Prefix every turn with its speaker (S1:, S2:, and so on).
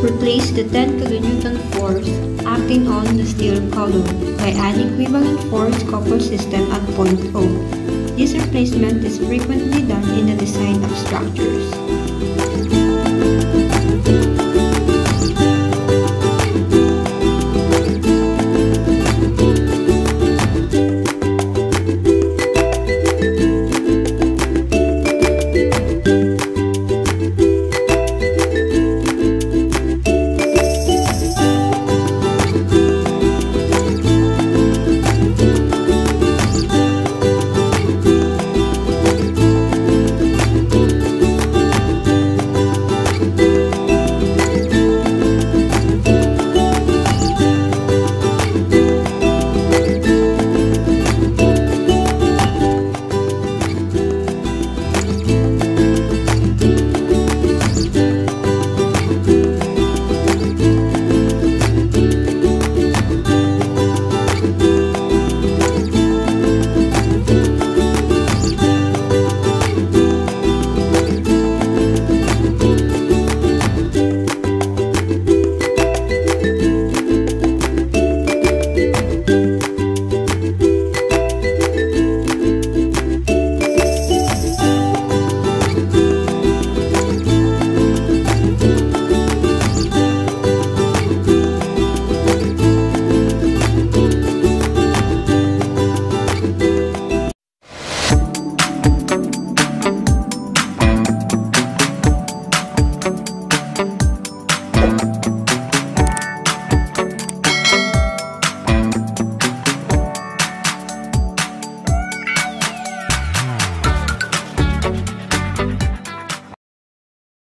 S1: Replace the 10 kN force acting on the steel column by adding equivalent force couple system at point O. This replacement is frequently done in the design of structures.